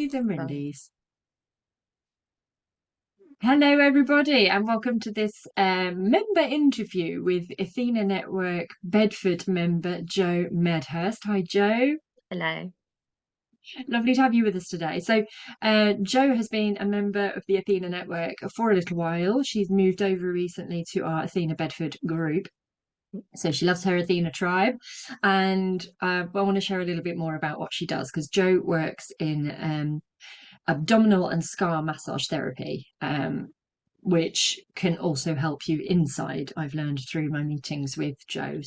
do them Well, release. Hello, everybody, and welcome to this member interview with Athena Network Bedford member Joe Medhurst. Hi, Joe. hello. Lovely to have you with us today. Joe has been a member of the Athena Network for a little while. She's moved over recently to our Athena Bedford group. So she loves her Athena tribe. And I want to share a little bit more about what she does because Joe works in abdominal and scar massage therapy, which can also help you inside. I've learned through my meetings with Joe.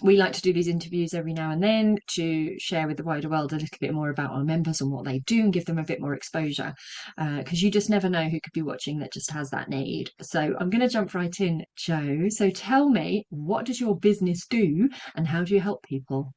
We like to do these interviews every now and then to share with the wider world a little bit more about our members and what they do and give them a bit more exposure because you just never know who could be watching that just has that need. So I'm going to jump right in, Joe. So tell me, what does your business do and how do you help people?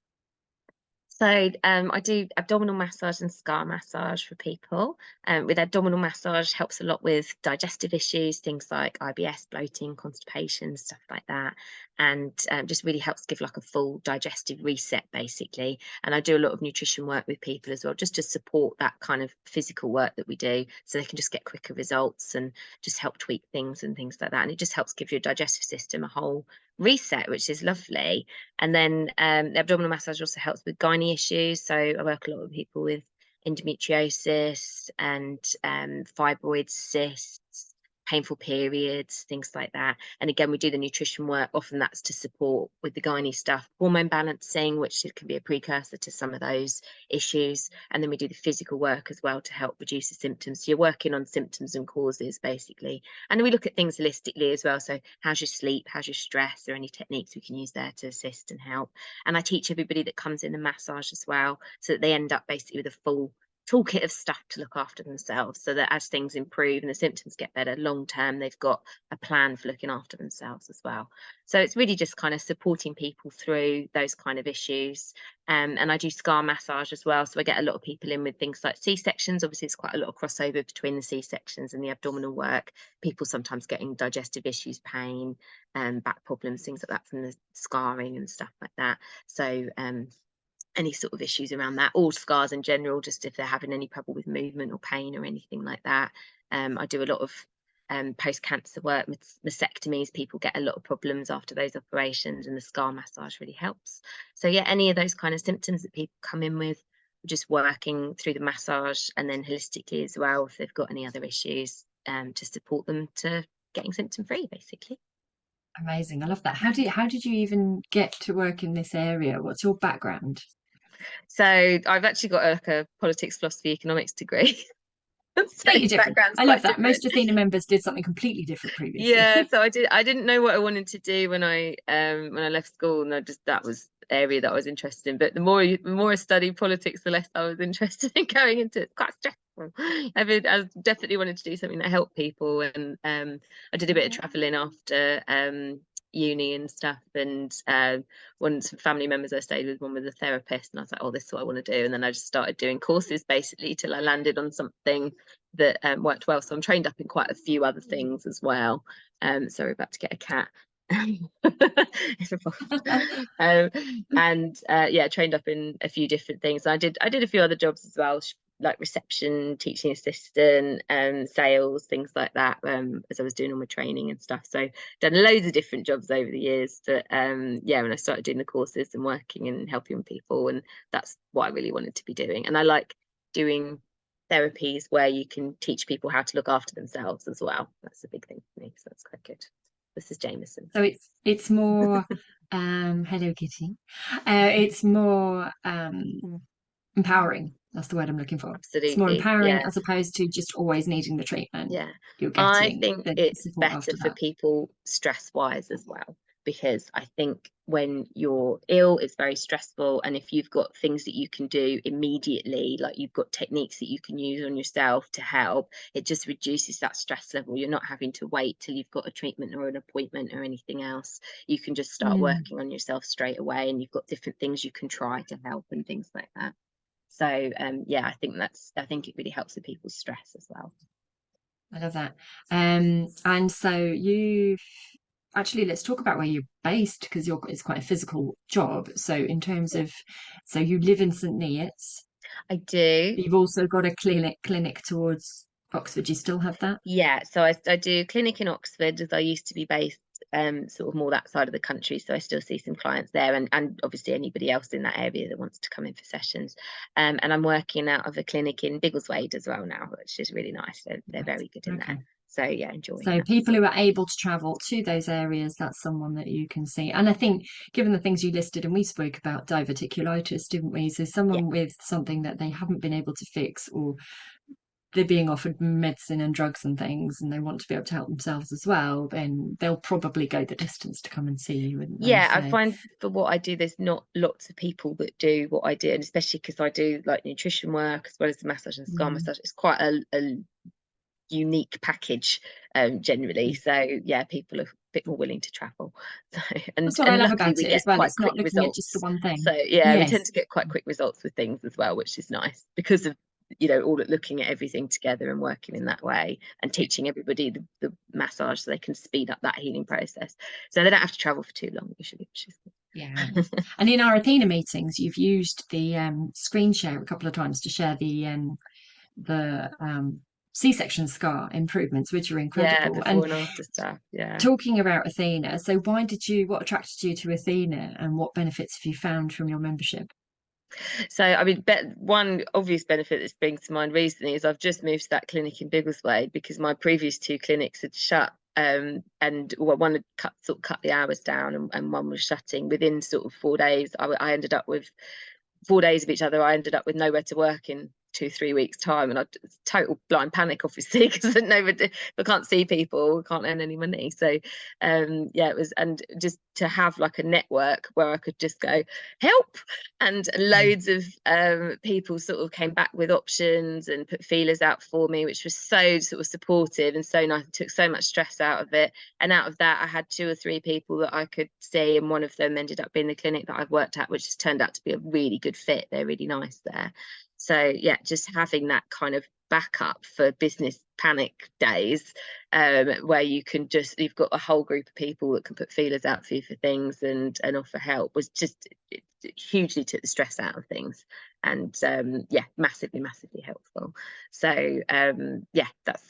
I do abdominal massage and scar massage for people. With abdominal massage helps a lot with digestive issues, things like IBS, bloating, constipation, stuff like that, and just really helps give like a full digestive reset, basically. And I do a lot of nutrition work with people as well, just to support that kind of physical work that we do, so they can just get quicker results and just help tweak things and things like that. And it just helps give your digestive system a whole reset, which is lovely. And then the abdominal massage also helps with gynae issues. So I work a lot with people with endometriosis and fibroid cysts, painful periods, things like that. And again, we do the nutrition work. Often that's to support with the gynae stuff, hormone balancing, which can be a precursor to some of those issues. And then we do the physical work as well to help reduce the symptoms. So you're working on symptoms and causes, basically. And then we look at things holistically as well. So how's your sleep? How's your stress? Are any techniques we can use there to assist and help? And I teach everybody that comes in the massage as well, so that they end up basically with a full toolkit of stuff to look after themselves, so that as things improve and the symptoms get better long term, they've got a plan for looking after themselves as well. So it's really just kind of supporting people through those kind of issues. And I do scar massage as well. So I get a lot of people in with things like C-sections. Obviously, it's quite a lot of crossover between the C-sections and the abdominal work. People sometimes getting digestive issues, pain, back problems, things like that from the scarring and stuff like that. So any sort of issues around that, or scars in general, just if they're having any trouble with movement or pain or anything like that. I do a lot of post-cancer work, mastectomies. People get a lot of problems after those operations, and the scar massage really helps. So yeah, any of those kind of symptoms that people come in with, just working through the massage, and then holistically as well, if they've got any other issues, to support them to getting symptom free, basically. Amazing. I love that. How did you even get to work in this area? What's your background? So I've actually got like a politics, philosophy, economics degree. So Completely different. background's I love quite that. different. Most Athena members did something completely different previously. Yeah, so I didn't know what I wanted to do when I left school, and I just that was the area that I was interested in. But the more I studied politics, the less I was interested in going into it. It's quite stressful. I definitely wanted to do something that helped people, and I did a bit of traveling after uni and stuff. And one some family members I stayed with, one was a therapist, and I was like, oh, this is what I want to do. And then I just started doing courses basically till I landed on something that worked well. So I'm trained up in quite a few other things as well. Sorry, about to get a cat. um, and yeah, trained up in a few different things. I did a few other jobs as well, like reception, teaching assistant, sales, things like that, as I was doing all my training and stuff. So done loads of different jobs over the years. But yeah, when I started doing the courses and working and helping people, and that's what I really wanted to be doing. And I like doing therapies where you can teach people how to look after themselves as well. That's a big thing for me. So that's quite good. This is Jameson. So it's more Hello Kitty. It's more empowering. That's the word I'm looking for. It's more Absolutely. empowering Yeah. as opposed to just always needing the treatment. Yeah, You're I getting think the it's support better after for that. people stress wise as well, because I think when you're ill, it's very stressful. And if you've got things that you can do immediately, like you've got techniques that you can use on yourself to help, it just reduces that stress level. You're not having to wait till you've got a treatment or an appointment or anything else. You can just start Mm, working on yourself straight away, and you've got different things you can try to help and things like that. So yeah, I think it really helps with people's stress as well. I love that. And so you actually let's talk about where you're based because it's quite a physical job. So in terms of so you live in St Neots. I do. You've also got a clinic towards Oxford. You still have that? Yeah, so I do clinic in Oxford as I used to be based sort of more that side of the country. So I still see some clients there and obviously anybody else in that area that wants to come in for sessions. And I'm working out of a clinic in Biggleswade as well now, which is really nice. They're Right. very good in there. Okay. So yeah, enjoying So that. people who are able to travel to those areas, that's someone that you can see. And I think given the things you listed, and we spoke about diverticulitis, didn't we? So Yeah. someone with something that they haven't been able to fix, or they're being offered medicine and drugs and things, and they want to be able to help themselves as well, then they'll probably go the distance to come and see you, wouldn't they? Yeah, I So find for what I do, there's not lots of people that do what I do, and especially because I do like nutrition work as well as the massage and scar mm, massage. It's quite a unique package, generally. yeah. So yeah, people are a bit more willing to travel. So That's what I and love luckily about we it as get well. quite It's quick not looking at just the results. one thing. So yeah, we tend Yes. to get quite quick results with things as well, which is nice because of all looking at everything together and working in that way and teaching everybody the massage so they can speed up that healing process. So they don't have to travel for too long usually, which is Yeah. good. And in our Athena meetings, you've used the screen share a couple of times to share the C-section scar improvements, which are Yeah, incredible. And before and after stuff. Yeah. talking about Athena, so what attracted you to Athena, and what benefits have you found from your membership? So, I mean, one obvious benefit that springs to mind recently is I've just moved to that clinic in Biggleswade because my previous two clinics had shut. And well, one had cut the hours down, and one was shutting within sort of 4 days. I ended up with 4 days of each other. I ended up with nowhere to work in 2 3 weeks time, and I total blind panic obviously because I can't see people, can't earn any money. So yeah, it was, and just to have like a network where I could just go help, and Yeah. loads of people sort of came back with options and put feelers out for me, which was so sort of supportive and so nice. It took so much stress out of it, and out of that I had 2 or 3 people that I could see, and one of them ended up being the clinic that I've worked at, which has turned out to be a really good fit. They're really nice there. So yeah, just having that kind of backup for business panic days, where you've got a whole group of people that can put feelers out for you for things and offer help, was just it hugely took the stress out of things, and yeah, massively helpful. So yeah, that's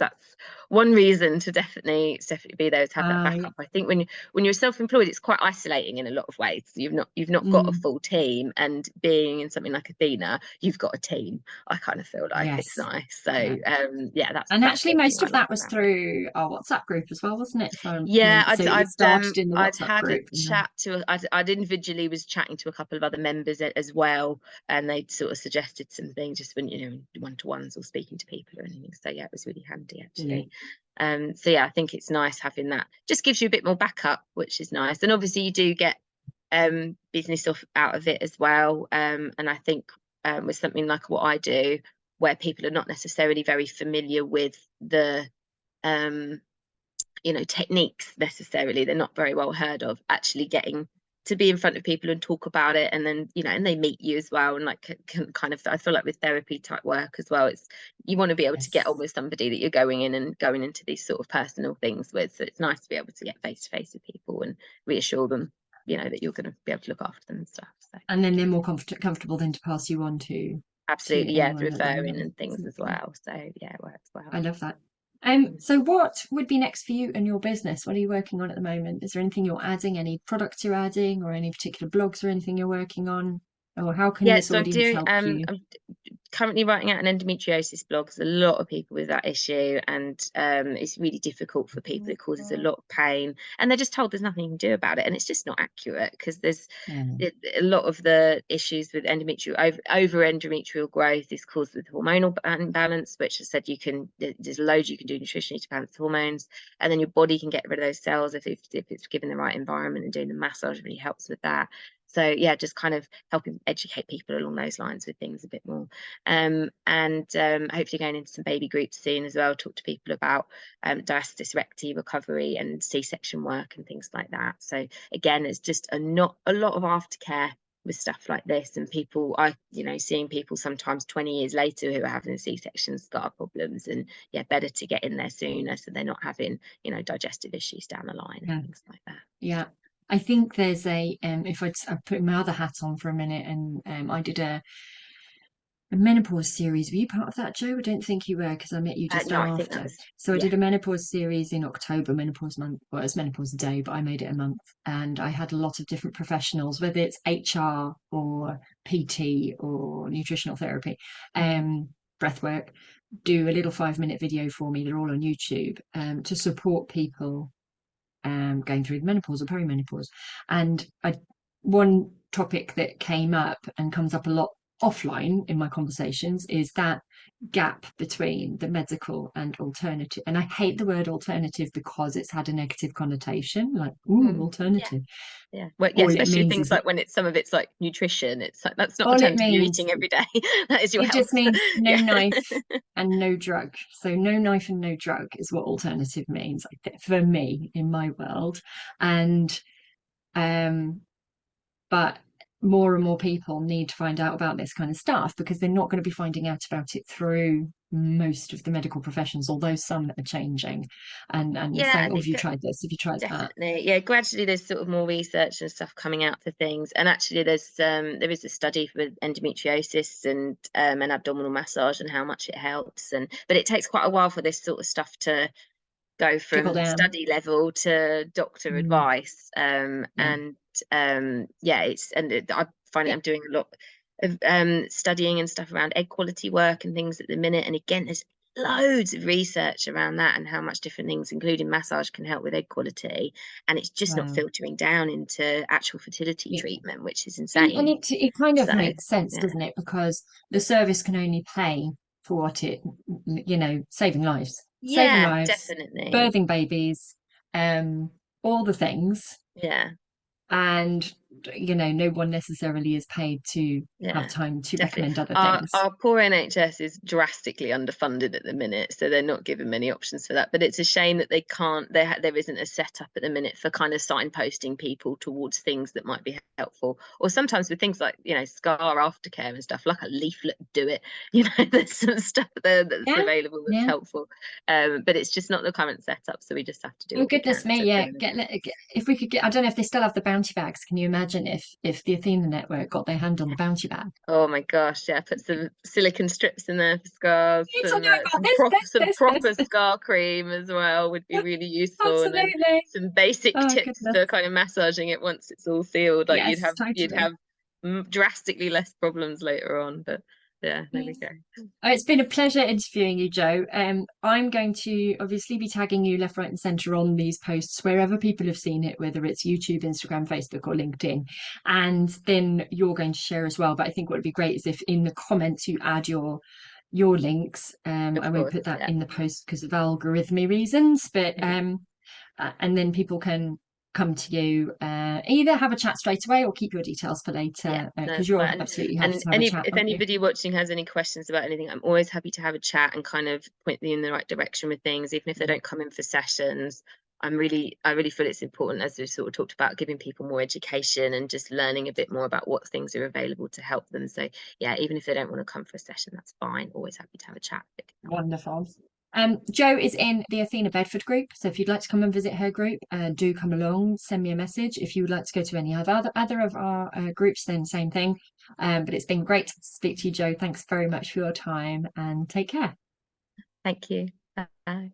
one reason to definitely be there, is have that I backup. I think when you're self-employed, it's quite isolating in a lot of ways. You've not got a mm, full team, and being in something like Athena, you've got a team. I kind of feel like it's yes. nice. So Yeah. yeah, that's And that's actually, one thing most I of like that was about it. through our WhatsApp group as well, wasn't it? If I Yeah, remember. So it started in the I'd WhatsApp had a group, and then chat to I'd individually was chatting to a couple of other members as well, and they'd sort of suggested some things just when one-to-ones or speaking to people or anything. So yeah, it was really handy actually. brilliant. So yeah, I think it's nice having that. Just gives you a bit more backup, which is nice. And obviously you do get business off out of it as well. And I think with something like what I do, where people are not necessarily very familiar with the um techniques necessarily, they're not very well heard of, actually getting to be in front of people and talk about it, and then and they meet you as well, and like can kind of, I feel like with therapy type work as well, it's, you want to be able to get on Yes. with somebody that you're going into these sort of personal things with, so it's nice to be able to get face to face with people and reassure them that you're going to be able to look after them and stuff. So And then they're more comfortable then to pass you on to absolutely, yeah, anyone that they referring know. and things as Exactly. well. So yeah, it works well. I love that. Mm. So what would be next for you and your business? What are you working on at the moment? Is there anything you're adding, any products you're adding, or any particular blogs or anything you're working on? Or how can Yeah, this so audience help you? I'm currently writing out an endometriosis blog. There's a lot of people with that issue, and it's really difficult for people. It causes a lot of pain, and they're just told there's nothing you can do about it, and it's just not accurate, because Mm. a lot of the issues with over endometrial growth is caused with hormonal imbalance, which I said there's loads you can do nutritionally to balance hormones, and then your body can get rid of those cells if it's given the right environment, and doing the massage really helps with that. So yeah, just kind of helping educate people along those lines with things a bit more. And hopefully going into some baby groups soon as well, talk to people about diastasis recti recovery and C-section work and things like that. So again, it's just not a lot of aftercare with stuff like this, and seeing people sometimes 20 years later who are having C-section scar problems, and yeah, better to get in there sooner so they're not having digestive issues down the line and Yeah, things like that. yeah. I think there's a if I put my other hat on for a minute, and I did a menopause series. Were you part of that, Joe? I don't think you were because I met you just No, I think that after. was, So I yeah. did a menopause series in October, menopause month. Well, it's menopause day, but I made it a month. And I had a lot of different professionals, whether it's HR or PT or nutritional therapy, Mm. breath work, do a little 5 minute video for me. They're all on YouTube to support people going through the menopause or perimenopause. And one topic that came up and comes up a lot offline in my conversations is that gap between the medical and alternative. And I hate the word alternative because it's had a negative connotation, like, ooh, Yeah. alternative. Yeah. Well, yeah, All it especially means things is that like when it's some of it's like nutrition. It's like that's not all it alternative you're means eating every day. That is your it just health. means no Yeah. knife and no drug. So no knife and no drug is what alternative means for me in my world. And um but more and more people need to find out about this kind of stuff because they're not going to be finding out about it through most of the medical professions, although some are changing and Yeah, saying, I oh, have think you tried this, have you tried that? definitely. Yeah, gradually there's sort of more research and stuff coming out for things. And actually there is a study for endometriosis and abdominal massage and how much it helps. And but it takes quite a while for this sort of stuff to go Trickle from down. study level to doctor Mm, advice. yeah, Yeah, I find yeah, I'm doing a lot of studying and stuff around egg quality work and things at the minute. And again, there's loads of research around that and how much different things, including massage, can help with egg quality. And it's just not wow. filtering down into actual fertility Yeah. treatment, which is And insane. it kind of So, makes sense, yeah. doesn't it? Because the service can only pay for what it, saving Yeah, lives, definitely. birthing babies, um, all the things. Yeah. And, no one necessarily is paid to have Yeah, time to definitely. recommend other Our things. our poor NHS is drastically underfunded at the minute, so they're not given many options for that. But it's a shame that they can't. There isn't a setup at the minute for kind of signposting people towards things that might be helpful. Or sometimes with things like scar aftercare and stuff, like a leaflet, do it. There's some stuff there that's Yeah, available that's yeah. helpful. But it's just not the current setup, so we just have to do Oh what we goodness can me, to yeah. limit Get, it. if we could get, I don't know if they still have the bounty bags. Can you imagine if the Athena network got their hand on the bounty bag? Oh my gosh, yeah, put some silicone strips in there for scars, You need to know about some this, this, proper this, this. scar cream as well would be really useful, and then Absolutely. some basic Oh tips goodness. for kind of massaging it once it's all sealed. Like Yes, you'd totally. have drastically less problems later on. But yeah, there we Yeah. go. Oh, it's been a pleasure interviewing you, Joe. I'm going to obviously be tagging you left, right, and centre on these posts wherever people have seen it, whether it's YouTube, Instagram, Facebook, or LinkedIn. And then you're going to share as well. But I think what would be great is if in the comments you add your links. I Of won't course, put that yeah, in the post because of algorithmy reasons, but yeah, and then people can come to you, either have a chat straight away or keep your details for yeah. later No, because it's you're fine. absolutely happy And to have a any chat, if aren't you? anybody watching has any questions about anything, I'm always happy to have a chat and kind of point them in the right direction with things, even if they don't come in for sessions. I really feel it's important, as we sort of talked about, giving people more education and just learning a bit more about what things are available to help them. So yeah, even if they don't want to come for a session, that's fine. Always happy to have a chat. Wonderful. Jo is in the Athena Bedford group, so if you'd like to come and visit her group, do come along. Send me a message. If you would like to go to any other of our groups, then same thing. But it's been great to speak to you, Jo. Thanks very much for your time, and take care. Thank you. Bye.